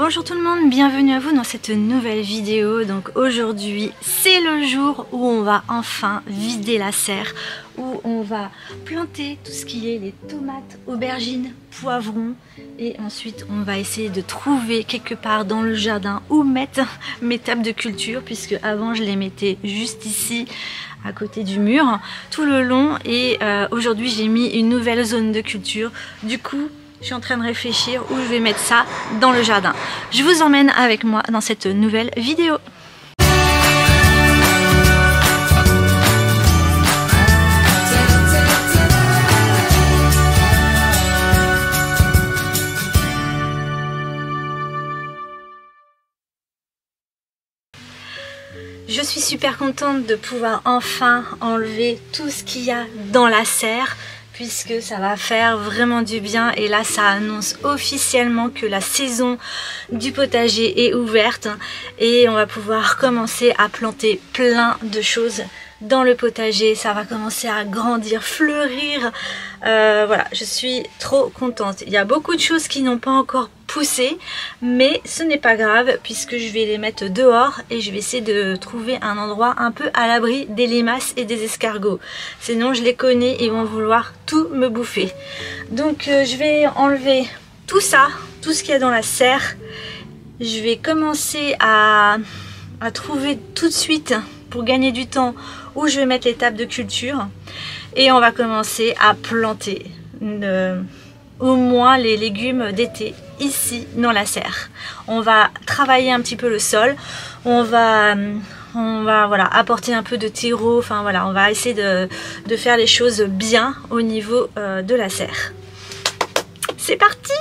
Bonjour tout le monde, bienvenue à vous dans cette nouvelle vidéo. Donc aujourd'hui c'est le jour où on va enfin vider la serre, où on va planter tout ce qui est les tomates, aubergines, poivrons, et ensuite on va essayer de trouver quelque part dans le jardin où mettre mes tables de culture, puisque avant je les mettais juste ici à côté du mur tout le long, et aujourd'hui j'ai mis une nouvelle zone de culture. Du coup je suis en train de réfléchir où je vais mettre ça dans le jardin. Je vous emmène avec moi dans cette nouvelle vidéo. Je suis super contente de pouvoir enfin enlever tout ce qu'il y a dans la serre, puisque ça va faire vraiment du bien. Et là ça annonce officiellement que la saison du potager est ouverte et on va pouvoir commencer à planter plein de choses dans le potager. Ça va commencer à grandir, fleurir. Voilà, je suis trop contente. Il y a beaucoup de choses qui n'ont pas encore poussé, mais ce n'est pas grave puisque je vais les mettre dehors et je vais essayer de trouver un endroit un peu à l'abri des limaces et des escargots. Sinon je les connais, ils vont vouloir tout me bouffer. Donc je vais enlever tout ça, tout ce qu'il y a dans la serre. Je vais commencer à trouver tout de suite, pour gagner du temps, où je vais mettre les tables de culture, et on va commencer à planter au moins les légumes d'été ici dans la serre. On va travailler un petit peu le sol, on va voilà, apporter un peu de terreau, enfin voilà, on va essayer de faire les choses bien au niveau de la serre. C'est parti!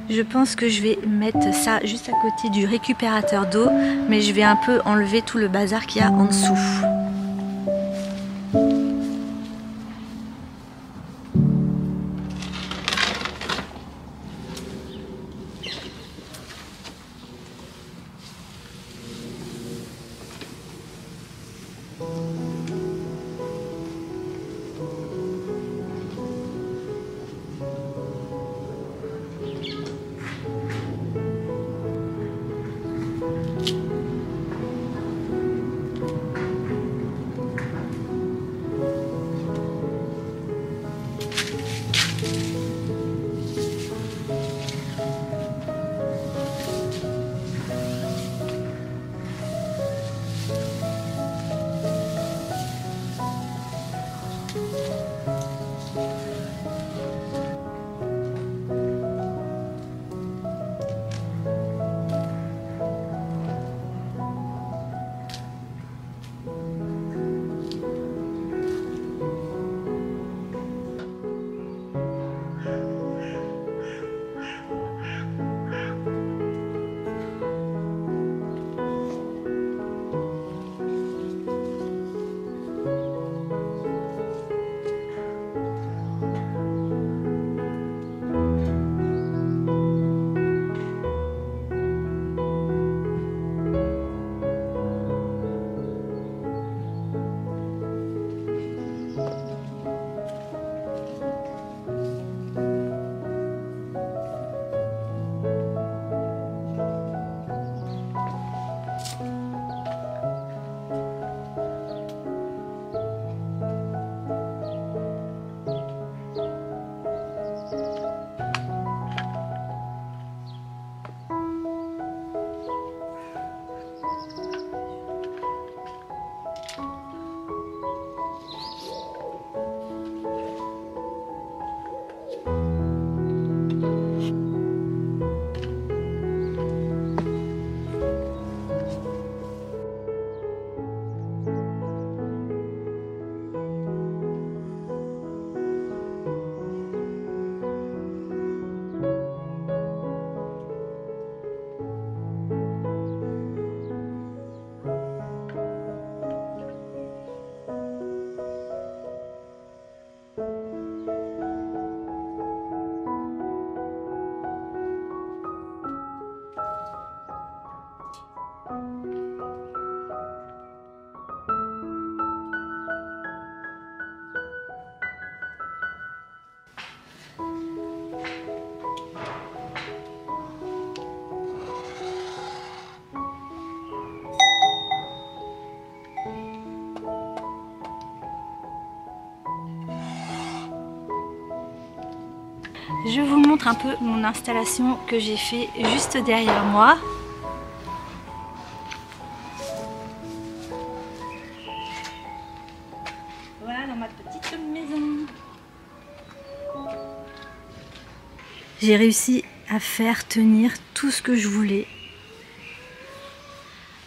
Je pense que je vais mettre ça juste à côté du récupérateur d'eau, mais je vais un peu enlever tout le bazar qu'il y a en dessous. Je vous montre un peu mon installation que j'ai fait juste derrière moi. Voilà dans ma petite maison. J'ai réussi à faire tenir tout ce que je voulais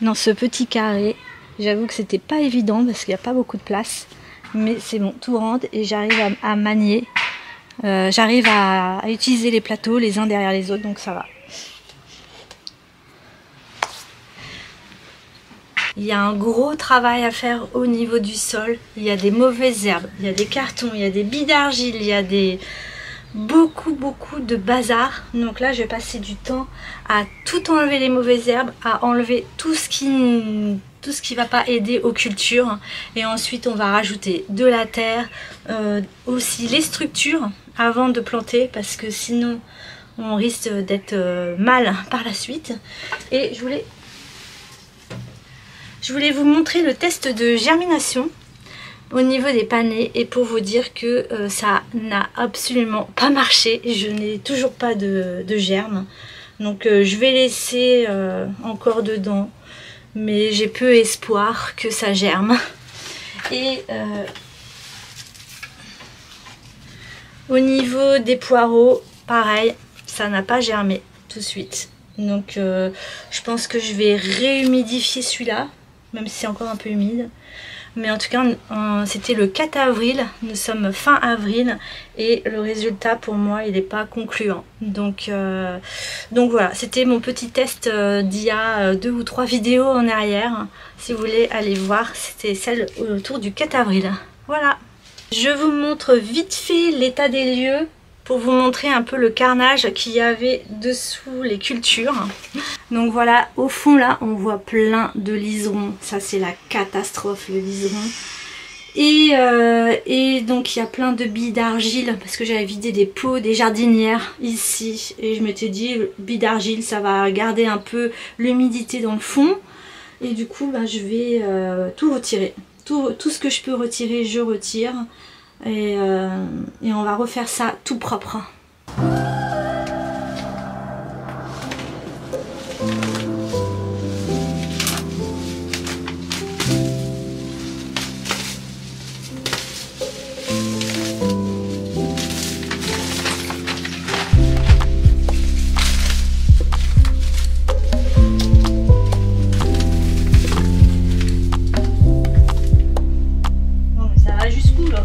dans ce petit carré. J'avoue que c'était pas évident parce qu'il n'y a pas beaucoup de place, mais c'est bon, tout rentre et j'arrive à manier. J'arrive à utiliser les plateaux les uns derrière les autres, donc ça va. Il y a un gros travail à faire au niveau du sol. Il y a des mauvaises herbes, il y a des cartons, il y a des billes d'argile, il y a beaucoup de bazar. Donc là je vais passer du temps à tout enlever les mauvaises herbes, à enlever tout ce qui va pas aider aux cultures, et ensuite on va rajouter de la terre, aussi les structures avant de planter parce que sinon on risque d'être mal par la suite. Et je voulais vous montrer le test de germination au niveau des panais, et pour vous dire que ça n'a absolument pas marché. Je n'ai toujours pas de germes, donc je vais laisser encore dedans, mais j'ai peu espoir que ça germe. Et au niveau des poireaux, pareil, ça n'a pas germé tout de suite, donc je pense que je vais réhumidifier celui-là, même si c'est encore un peu humide. Mais en tout cas, c'était le 4 avril, nous sommes fin avril et le résultat pour moi il n'est pas concluant. Donc voilà, c'était mon petit test d'il y a 2 ou 3 vidéos en arrière. Si vous voulez aller voir, c'était celle autour du 4 avril. Voilà, je vous montre vite fait l'état des lieux pour vous montrer un peu le carnage qu'il y avait dessous les cultures. Donc voilà, au fond là, on voit plein de liserons. Ça c'est la catastrophe, le liseron. Et donc il y a plein de billes d'argile parce que j'avais vidé des pots, des jardinières ici. Et je m'étais dit, billes d'argile, ça va garder un peu l'humidité dans le fond. Et du coup, bah, je vais tout retirer. Tout ce que je peux retirer, je retire. Et on va refaire ça tout propre. Bon, mais ça va jusqu'où là?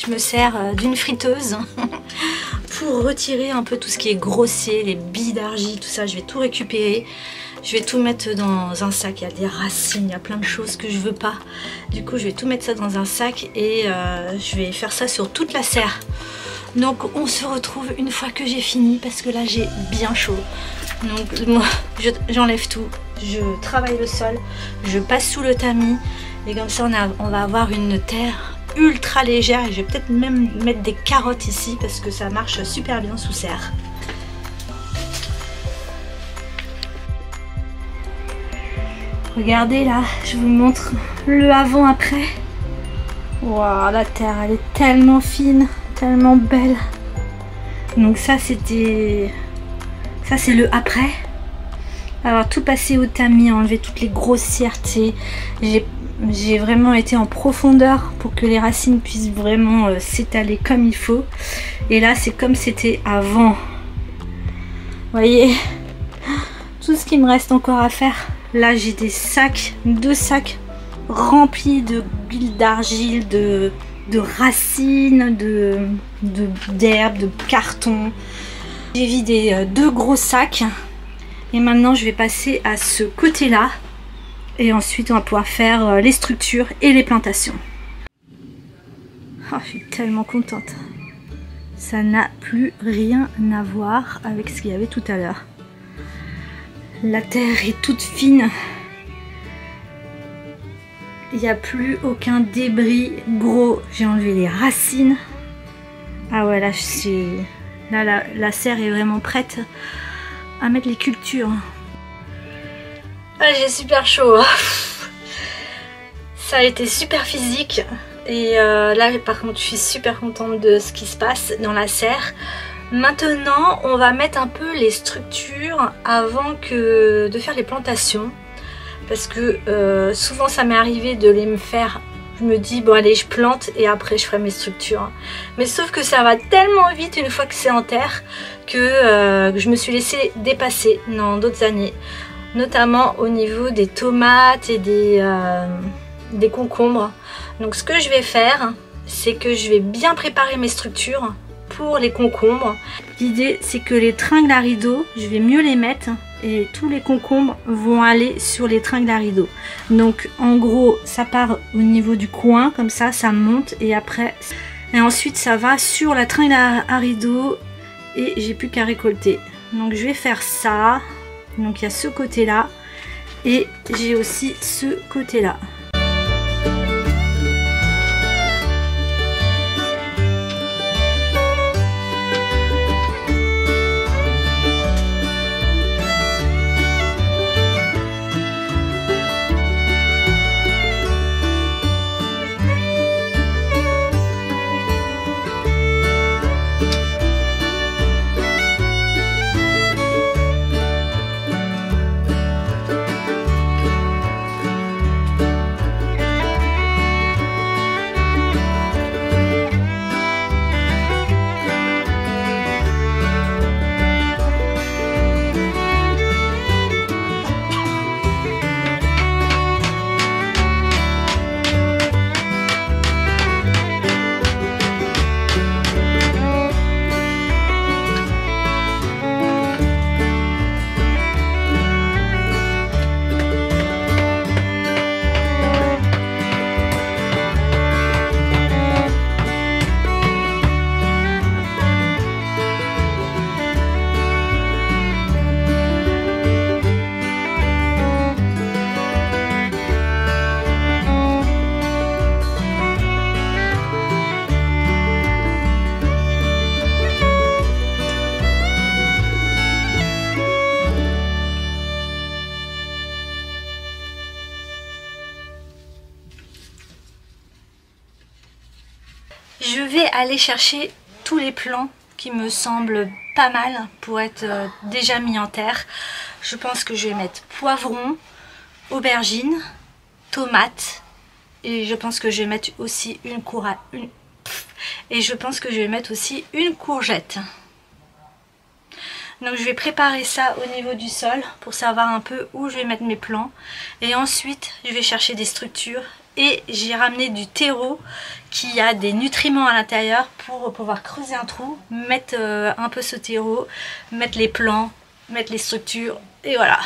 Je me sers d'une friteuse pour retirer un peu tout ce qui est grossier, les billes d'argile, tout ça. Je vais tout récupérer, je vais tout mettre dans un sac. Il y a des racines, il y a plein de choses que je veux pas. Du coup, je vais tout mettre ça dans un sac et je vais faire ça sur toute la serre. Donc on se retrouve une fois que j'ai fini parce que là j'ai bien chaud. Donc moi j'enlève tout, je travaille le sol, je passe sous le tamis et comme ça on va avoir une terre ultra légère, et je vais peut-être même mettre des carottes ici parce que ça marche super bien sous serre. Regardez là, je vous montre le avant-après. Waouh, la terre elle est tellement fine, tellement belle. Donc ça c'était... ça c'est le après. Alors tout passer au tamis, enlever toutes les grossièretés. J'ai vraiment été en profondeur pour que les racines puissent vraiment s'étaler comme il faut. Et là c'est comme c'était avant. Vous voyez, tout ce qui me reste encore à faire. Là j'ai des sacs, 2 sacs remplis de billes d'argile, de de racines, d'herbes, de cartons. J'ai vidé 2 gros sacs et maintenant je vais passer à ce côté-là et ensuite on va pouvoir faire les structures et les plantations. Oh, je suis tellement contente. Ça n'a plus rien à voir avec ce qu'il y avait tout à l'heure. La terre est toute fine. Il n'y a plus aucun débris gros. J'ai enlevé les racines. Ah ouais, là, la serre est vraiment prête à mettre les cultures. Ah, j'ai super chaud. Ça a été super physique. Et là, par contre, je suis super contente de ce qui se passe dans la serre. Maintenant, on va mettre un peu les structures avant de faire les plantations. Parce que souvent ça m'est arrivé de les me faire, je me dis bon allez je plante et après je ferai mes structures. Mais sauf que ça va tellement vite une fois que c'est en terre que je me suis laissée dépasser dans d'autres années. Notamment au niveau des tomates et des concombres. Donc ce que je vais faire, c'est que je vais bien préparer mes structures pour les concombres. L'idée c'est que les tringles à rideaux, je vais mieux les mettre. Et tous les concombres vont aller sur les tringles à rideaux. Donc en gros ça part au niveau du coin comme ça monte et après et ensuite ça va sur la tringle à rideaux et j'ai plus qu'à récolter. Donc je vais faire ça. Donc il y a ce côté là et j'ai aussi ce côté là. Je vais aller chercher tous les plants qui me semblent pas mal pour être déjà mis en terre. Je pense que je vais mettre poivron, aubergine, tomate et je pense que je vais mettre aussi une courgette. Donc je vais préparer ça au niveau du sol pour savoir un peu où je vais mettre mes plants. Et ensuite je vais chercher des structures et j'ai ramené du terreau qui a des nutriments à l'intérieur pour pouvoir creuser un trou, mettre un peu ce terreau, mettre les plants, mettre les structures et voilà.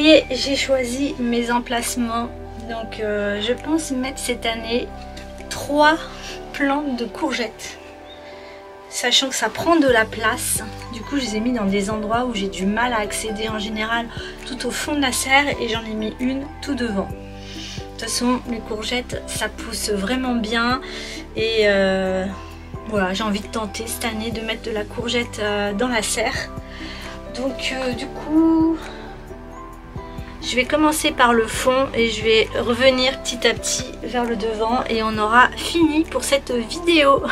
y est, j'ai choisi mes emplacements. Donc je pense mettre cette année 3 plantes de courgettes. Sachant que ça prend de la place, du coup je les ai mis dans des endroits où j'ai du mal à accéder en général, tout au fond de la serre, et j'en ai mis une tout devant. De toute façon les courgettes ça pousse vraiment bien, et voilà, j'ai envie de tenter cette année de mettre de la courgette dans la serre. Donc du coup je vais commencer par le fond et je vais revenir petit à petit vers le devant, et on aura fini pour cette vidéo.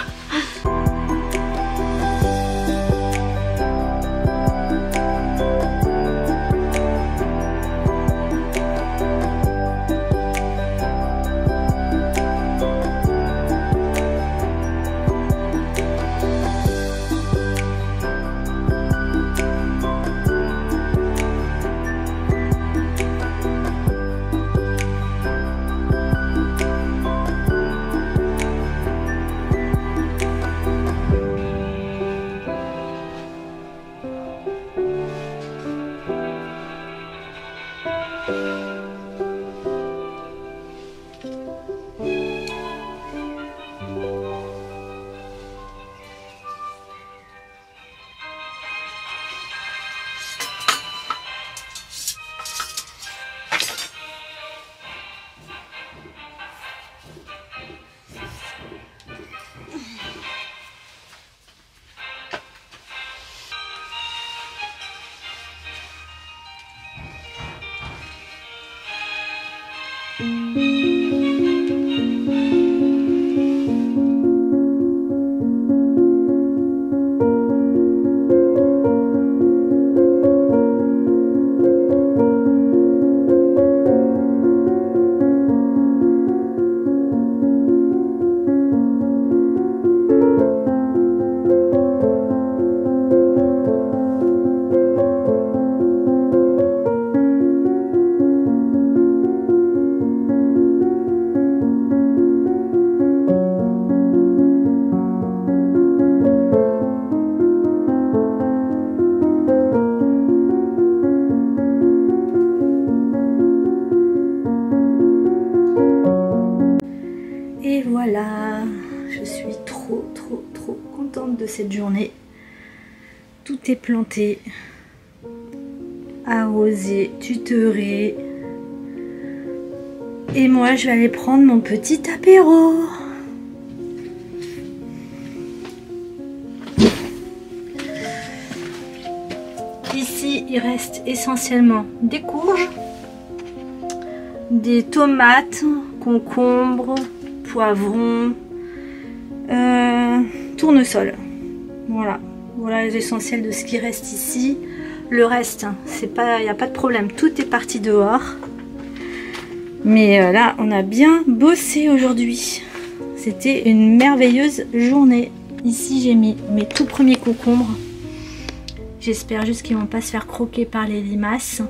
Et voilà, je suis trop contente de cette journée. Tout est planté, arrosé, tutoré. Et moi je vais aller prendre mon petit apéro. Ici il reste essentiellement des courges, des tomates, concombres, poivrons, tournesol. Voilà les essentiels de ce qui reste ici. Le reste, c'est pas, il n'y a pas de problème, tout est parti dehors. Mais là, on a bien bossé aujourd'hui. C'était une merveilleuse journée. Ici, j'ai mis mes tout premiers concombres. J'espère juste qu'ils vont pas se faire croquer par les limaces.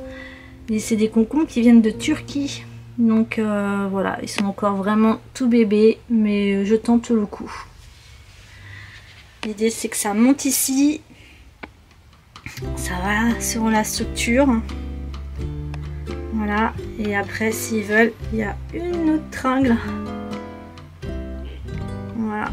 Et c'est des concombres qui viennent de Turquie. Donc voilà, ils sont encore vraiment tout bébés, mais je tente le coup. L'idée c'est que ça monte ici, ça va sur la structure. Voilà, et après s'ils veulent, il y a une autre tringle. Voilà.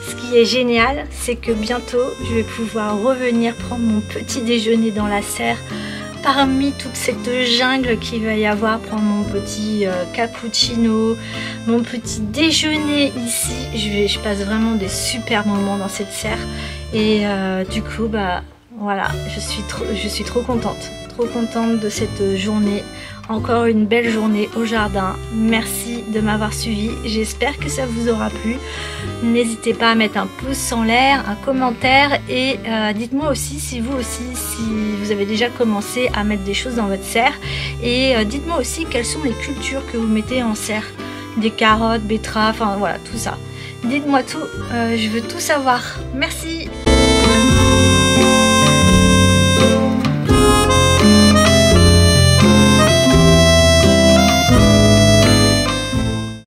Ce qui est génial, c'est que bientôt je vais pouvoir revenir prendre mon petit déjeuner dans la serre parmi toute cette jungle qu'il va y avoir, prendre mon petit cappuccino, mon petit déjeuner ici. Je passe vraiment des super moments dans cette serre, et du coup bah voilà, je suis trop contente de cette journée. Encore une belle journée au jardin. Merci de m'avoir suivi. J'espère que ça vous aura plu. N'hésitez pas à mettre un pouce en l'air, un commentaire, et dites-moi aussi si vous avez déjà commencé à mettre des choses dans votre serre. Et dites-moi aussi quelles sont les cultures que vous mettez en serre. Des carottes, betteraves, enfin voilà, tout ça. Dites-moi tout, je veux tout savoir. Merci.